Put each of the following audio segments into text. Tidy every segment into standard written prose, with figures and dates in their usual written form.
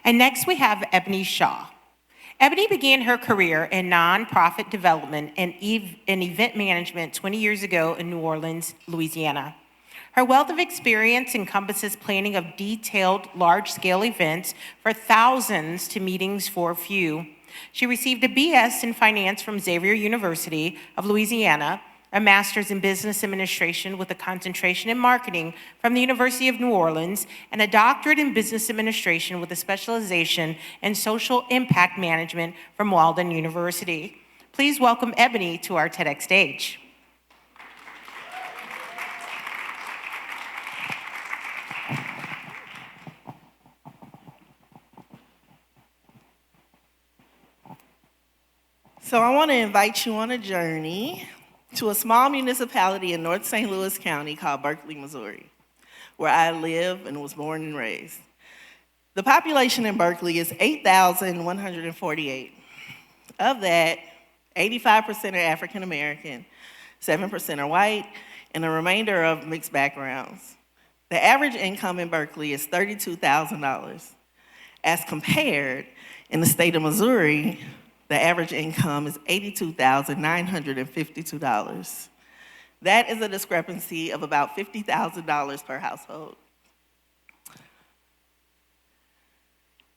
And next we have Ebonee Shaw. Ebonee began her career in nonprofit development and event management 20 years ago in New Orleans, Louisiana. Her wealth of experience encompasses planning of detailed, large-scale events for thousands to meetings for a few. She received a BS in finance from Xavier University of Louisiana, a master's in business administration with a concentration in marketing from the University of New Orleans, and a doctorate in business administration with a specialization in social impact management from Walden University. Please welcome Ebonee to our TEDx stage. So I want to invite you on a journey to a small municipality in North St. Louis County called Berkeley, Missouri, where I live and was born and raised. The population in Berkeley is 8,148. Of that, 85% are African American, 7% are white, and the remainder of mixed backgrounds. The average income in Berkeley is $32,000. As compared, in the state of Missouri, the average income is $82,952. That is a discrepancy of about $50,000 per household.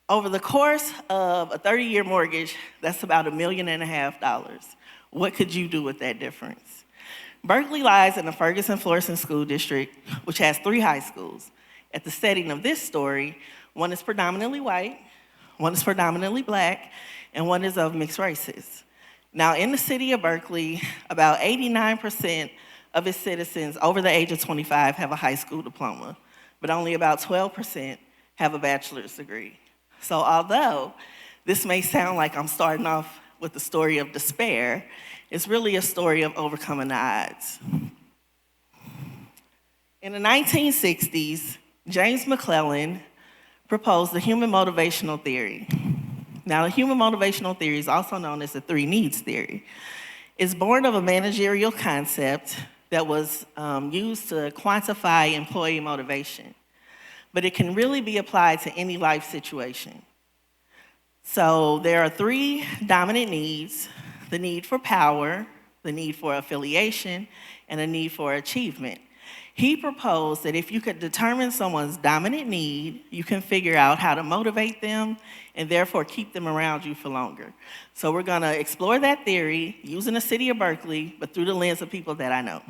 Over the course of a 30-year mortgage, that's about $1.5 million. What could you do with that difference? Berkeley lies in the Ferguson-Florissant School District, which has 3 high schools. At the setting of this story, one is predominantly white, one is predominantly black, and one is of mixed races. Now, in the city of Berkeley, about 89% of its citizens over the age of 25 have a high school diploma, but only about 12% have a bachelor's degree. So although this may sound like I'm starting off with the story of despair, it's really a story of overcoming the odds. In the 1960s, James McClellan proposed the human motivational theory. Now, the human motivational theory is also known as the 3 needs theory. It's born of a managerial concept that was used to quantify employee motivation, but it can really be applied to any life situation. So there are 3 dominant needs: the need for power, the need for affiliation, and the need for achievement. He proposed that if you could determine someone's dominant need, you can figure out how to motivate them and therefore keep them around you for longer. So we're gonna explore that theory using the city of Berkeley, but through the lens of people that I know.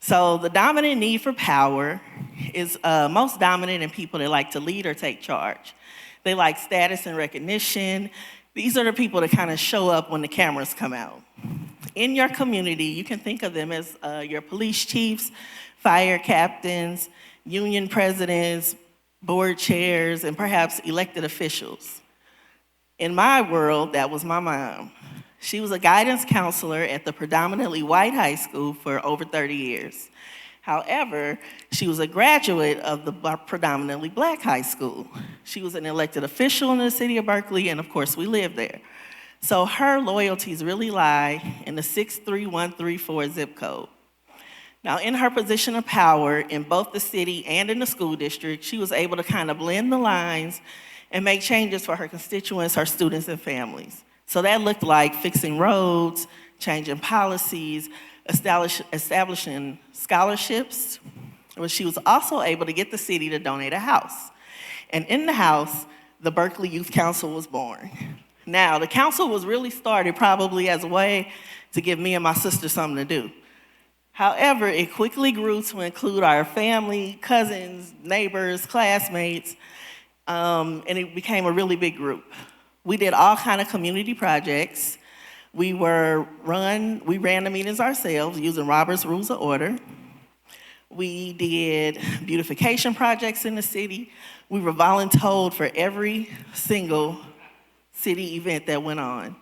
So the dominant need for power is most dominant in people that like to lead or take charge. They like status and recognition. These are the people that kind of show up when the cameras come out. In your community, you can think of them as your police chiefs, fire captains, union presidents, board chairs, and perhaps elected officials. In my world, that was my mom. She was a guidance counselor at the predominantly white high school for over 30 years. However, she was a graduate of the predominantly black high school. She was an elected official in the city of Berkeley, and of course, we lived there. So her loyalties really lie in the 63134 zip code. Now, in her position of power in both the city and in the school district, she was able to kind of blend the lines and make changes for her constituents, her students, and families. So that looked like fixing roads, changing policies, establishing scholarships. But she was also able to get the city to donate a house. And in the house, the Berkeley Youth Council was born. Now, the council was really started probably as a way to give me and my sister something to do. However, it quickly grew to include our family, cousins, neighbors, classmates, and it became a really big group. We did all kind of community projects. We ran the meetings ourselves using Robert's Rules of Order. We did beautification projects in the city. We were voluntold for every single city event that went on.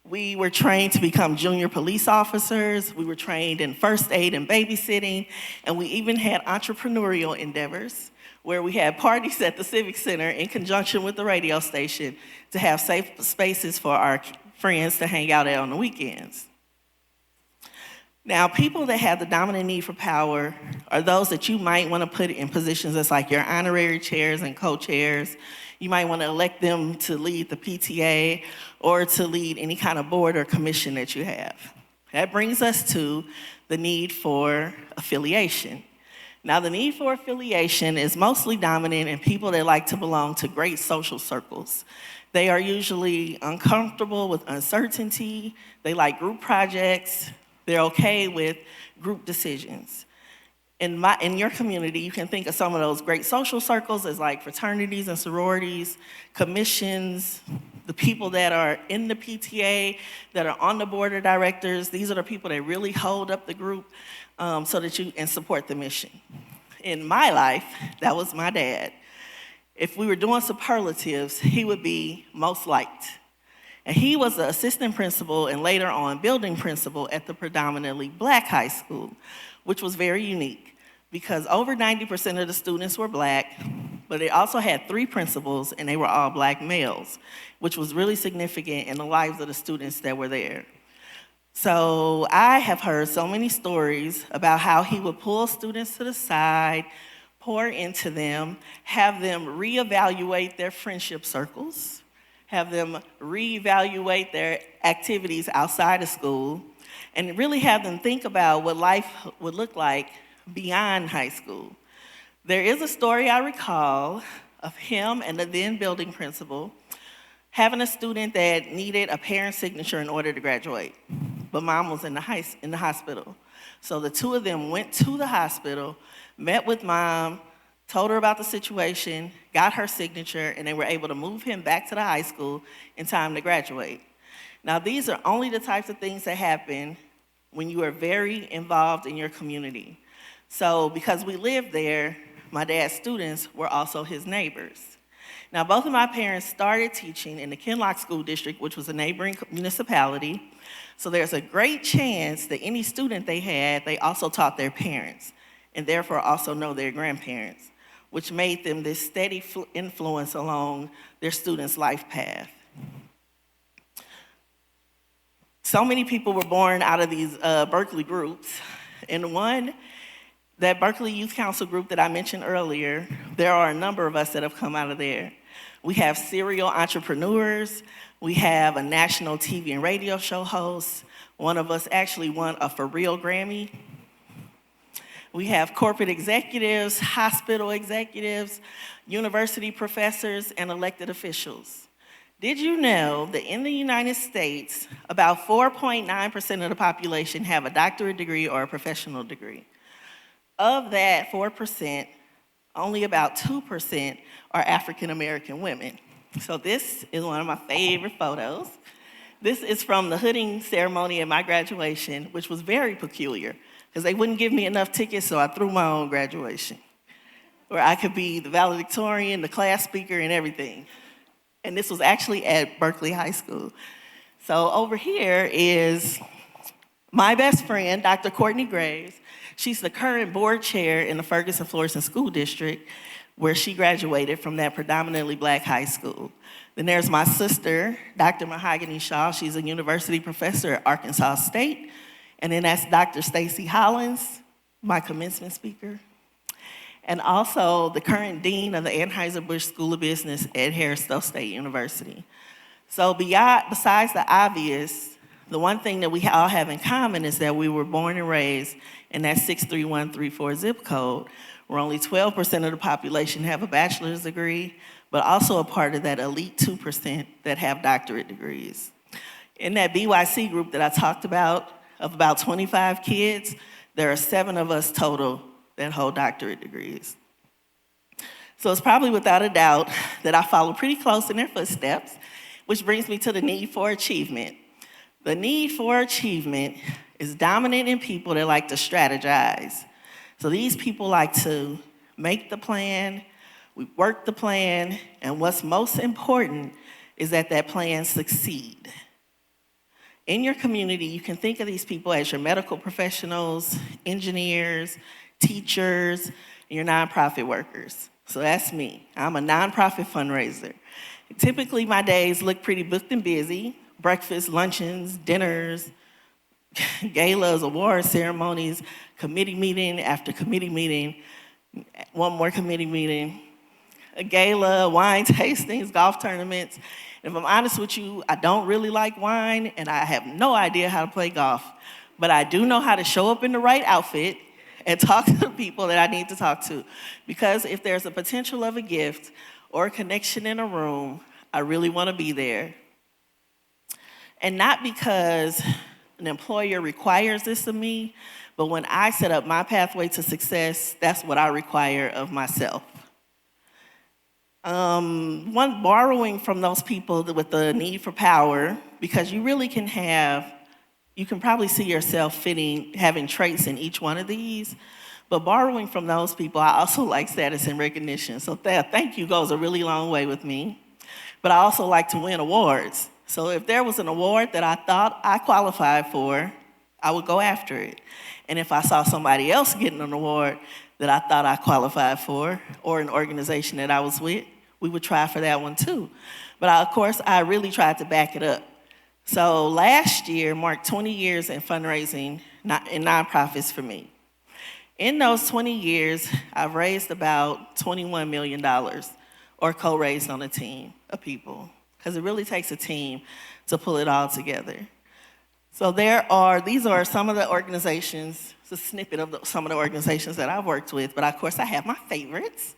We were trained to become junior police officers. We were trained in first aid and babysitting, and we even had entrepreneurial endeavors where we had parties at the Civic Center in conjunction with the radio station to have safe spaces for our friends to hang out at on the weekends. Now, people that have the dominant need for power are those that you might want to put in positions that's like your honorary chairs and co-chairs. You might want to elect them to lead the PTA or to lead any kind of board or commission that you have. That brings us to the need for affiliation. Now, the need for affiliation is mostly dominant in people that like to belong to great social circles. They are usually uncomfortable with uncertainty. They like group projects. They're okay with group decisions. In your community, you can think of some of those great social circles as like fraternities and sororities, commissions, the people that are in the PTA, that are on the board of directors. These are the people that really hold up the group so that you and support the mission. In my life, that was my dad. If we were doing superlatives, he would be most liked. And he was the assistant principal and later on building principal at the predominantly black high school, which was very unique because over 90% of the students were black, but they also had 3 principals and they were all black males, which was really significant in the lives of the students that were there. So I have heard so many stories about how he would pull students to the side, pour into them, have them reevaluate their friendship circles, have them reevaluate their activities outside of school, and really have them think about what life would look like beyond high school. There is a story I recall of him and the then building principal having a student that needed a parent's signature in order to graduate, but mom was in the hospital. So the two of them went to the hospital, met with mom, told her about the situation, got her signature, and they were able to move him back to the high school in time to graduate. Now, these are only the types of things that happen when you are very involved in your community. So because we lived there, my dad's students were also his neighbors. Now, both of my parents started teaching in the Kinloch School District, which was a neighboring municipality. So there's a great chance that any student they had, they also taught their parents, and therefore also know their grandparents, which made them this steady influence along their students' life path. So many people were born out of these Berkeley groups. And one, that Berkeley Youth Council group that I mentioned earlier, there are a number of us that have come out of there. We have serial entrepreneurs. We have a national TV and radio show host. One of us actually won a For Real Grammy. We have corporate executives, hospital executives, university professors, and elected officials. Did you know that in the United States, about 4.9% of the population have a doctorate degree or a professional degree? Of that 4%, only about 2% are African American women. So this is one of my favorite photos. This is from the hooding ceremony at my graduation, which was very peculiar, because they wouldn't give me enough tickets, so I threw my own graduation, where I could be the valedictorian, the class speaker, and everything. And this was actually at Berkeley High School. So over here is my best friend, Dr. Courtney Graves. She's the current board chair in the Ferguson-Florissant School District, where she graduated from that predominantly black high school. Then there's my sister, Dr. Mahogany Shaw. She's a university professor at Arkansas State. And then that's Dr. Stacy Hollins, my commencement speaker. And also the current dean of the Anheuser-Busch School of Business at Harris-Stowe State University. So besides the obvious, the one thing that we all have in common is that we were born and raised in that 63134 zip code, where only 12% of the population have a bachelor's degree, but also a part of that elite 2% that have doctorate degrees. In that BYC group that I talked about, of about 25 kids, there are 7 of us total that hold doctorate degrees. So it's probably without a doubt that I follow pretty close in their footsteps, which brings me to the need for achievement. The need for achievement is dominant in people that like to strategize. So these people like to make the plan, we work the plan, and what's most important is that that plan succeed. In your community, you can think of these people as your medical professionals, engineers, teachers, and your nonprofit workers. So that's me. I'm a nonprofit fundraiser. Typically, my days look pretty booked and busy. Breakfast, luncheons, dinners, galas, award ceremonies, committee meeting after committee meeting, one more committee meeting, a gala, wine tastings, golf tournaments. If I'm honest with you, I don't really like wine and I have no idea how to play golf, but I do know how to show up in the right outfit and talk to the people that I need to talk to. Because if there's a potential of a gift or a connection in a room, I really want to be there. And not because an employer requires this of me, but when I set up my pathway to success, that's what I require of myself. One, borrowing from those people with the need for power, because you really can have, you can probably see yourself having traits in each one of these, but borrowing from those people, I also like status and recognition. So that thank you goes a really long way with me. But I also like to win awards. So if there was an award that I thought I qualified for, I would go after it. And if I saw somebody else getting an award that I thought I qualified for, or an organization that I was with, we would try for that one too. But of course, I really tried to back it up. So last year marked 20 years in fundraising in nonprofits for me. In those 20 years, I've raised about $21 million, or co-raised on a team of people, because it really takes a team to pull it all together. So these are some of the organizations, it's a snippet of some of the organizations that I've worked with, but of course I have my favorites.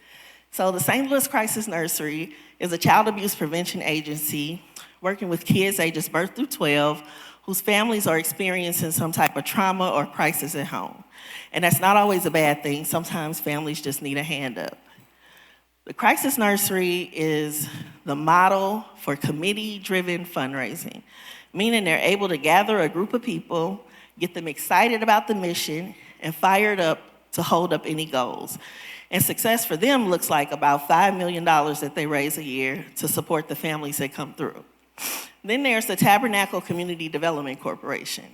So the St. Louis Crisis Nursery is a child abuse prevention agency working with kids ages birth through 12 whose families are experiencing some type of trauma or crisis at home. And that's not always a bad thing. Sometimes families just need a hand up. The Crisis Nursery is the model for committee-driven fundraising, meaning they're able to gather a group of people, get them excited about the mission, and fired up to hold up any goals. And success for them looks like about $5 million that they raise a year to support the families that come through. Then there's the Tabernacle Community Development Corporation.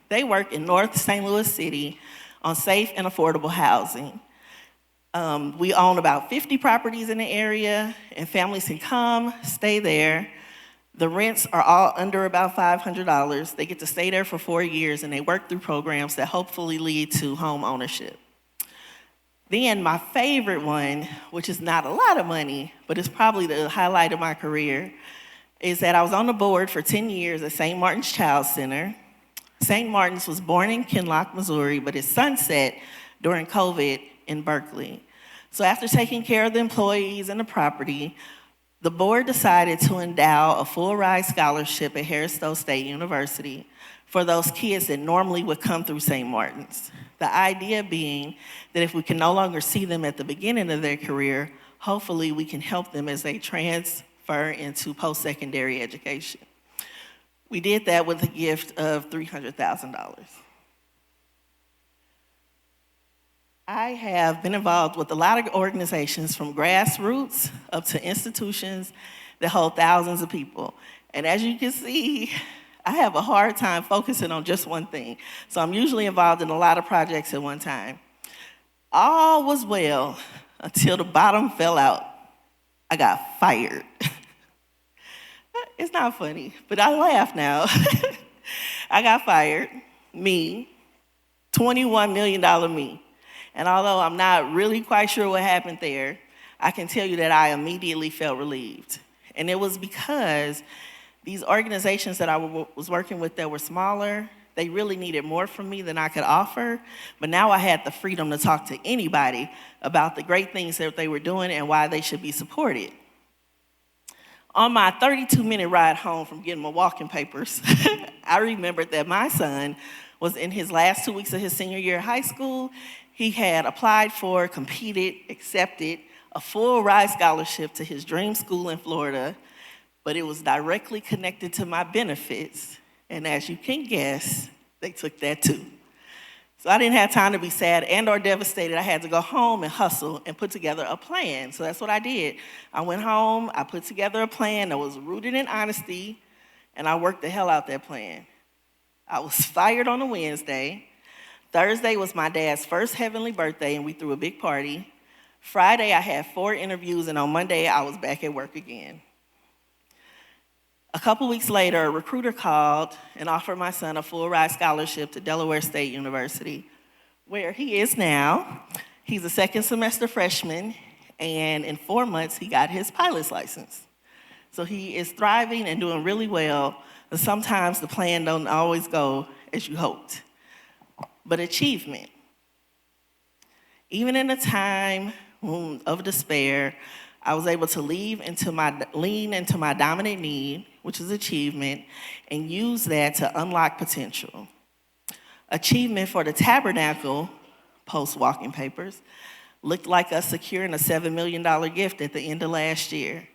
They work in North St. Louis City on safe and affordable housing. We own about 50 properties in the area, and families can come, stay there. The rents are all under about $500. They get to stay there for 4 years, and they work through programs that hopefully lead to home ownership. Then my favorite one, which is not a lot of money, but it's probably the highlight of my career, is that I was on the board for 10 years at St. Martin's Child Center. St. Martin's was born in Kinloch, Missouri, but it sunset during COVID in Berkeley. So after taking care of the employees and the property, the board decided to endow a full ride scholarship at Harris Stowe State University for those kids that normally would come through St. Martin's. The idea being that if we can no longer see them at the beginning of their career, hopefully we can help them as they transfer into post-secondary education. We did that with a gift of $300,000. I have been involved with a lot of organizations from grassroots up to institutions that hold thousands of people. And as you can see, I have a hard time focusing on just one thing. So I'm usually involved in a lot of projects at one time. All was well until the bottom fell out. I got fired. It's not funny, but I laugh now. I got fired, me, $21 million me. And although I'm not really quite sure what happened there, I can tell you that I immediately felt relieved. And it was because these organizations that I was working with that were smaller, they really needed more from me than I could offer. But now I had the freedom to talk to anybody about the great things that they were doing and why they should be supported. On my 32-minute ride home from getting my walking papers, I remembered that my son was in his last 2 weeks of his senior year of high school. He had applied for, competed, accepted a full ride scholarship to his dream school in Florida, but it was directly connected to my benefits. And as you can guess, they took that too. So I didn't have time to be sad and or devastated. I had to go home and hustle and put together a plan. So that's what I did. I went home, I put together a plan that was rooted in honesty, and I worked the hell out that plan. I was fired on a Wednesday. Thursday was my dad's first heavenly birthday, and we threw a big party. Friday, I had 4 interviews, and on Monday, I was back at work again. A couple weeks later, a recruiter called and offered my son a full ride scholarship to Delaware State University, where he is now. He's a second semester freshman, and in 4 months, he got his pilot's license. So he is thriving and doing really well, but sometimes the plan don't always go as you hoped. But achievement. Even in a time of despair, I was able to lean into my dominant need, which is achievement, and use that to unlock potential. Achievement for the Tabernacle, post-walking papers, looked like us securing a $7 million gift at the end of last year.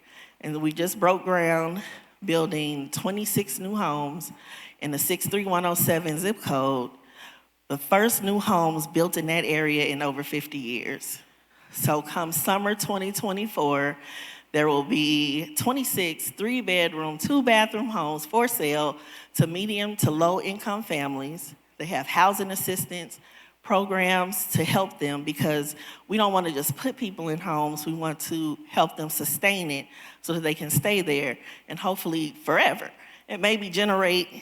And we just broke ground building 26 new homes in the 63107 zip code, the first new homes built in that area in over 50 years. So come summer 2024, there will be 26 3-bedroom, 2-bathroom homes for sale to medium to low income families. They have housing assistance programs to help them because we don't want to just put people in homes. We want to help them sustain it so that they can stay there and hopefully forever and maybe generate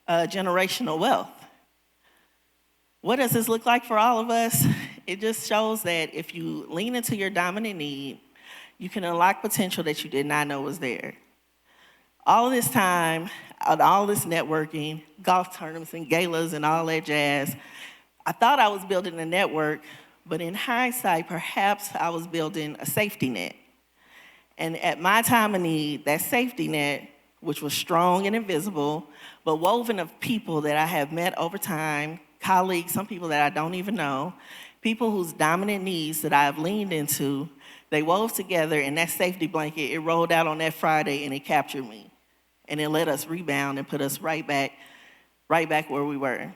generational wealth. What does this look like for all of us? It just shows that if you lean into your dominant need, you can unlock potential that you did not know was there. All of this time, all this networking, golf tournaments and galas and all that jazz, I thought I was building a network, but in hindsight, perhaps I was building a safety net. And at my time of need, that safety net, which was strong and invisible, but woven of people that I have met over time, colleagues, some people that I don't even know, people whose dominant needs that I have leaned into, they wove together, and that safety blanket, it rolled out on that Friday, and it captured me. And it let us rebound and put us right back where we were.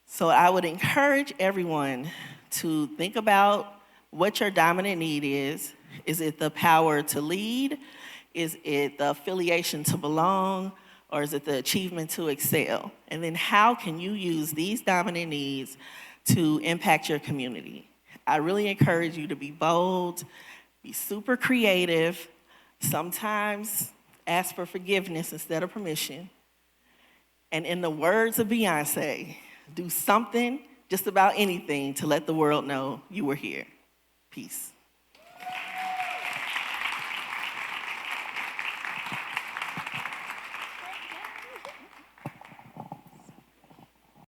So I would encourage everyone to think about what your dominant need is. Is it the power to lead? Is it the affiliation to belong? Or is it the achievement to excel? And then how can you use these dominant needs to impact your community? I really encourage you to be bold, be super creative, sometimes ask for forgiveness instead of permission. And in the words of Beyonce, do something, just about anything, to let the world know you were here. Peace.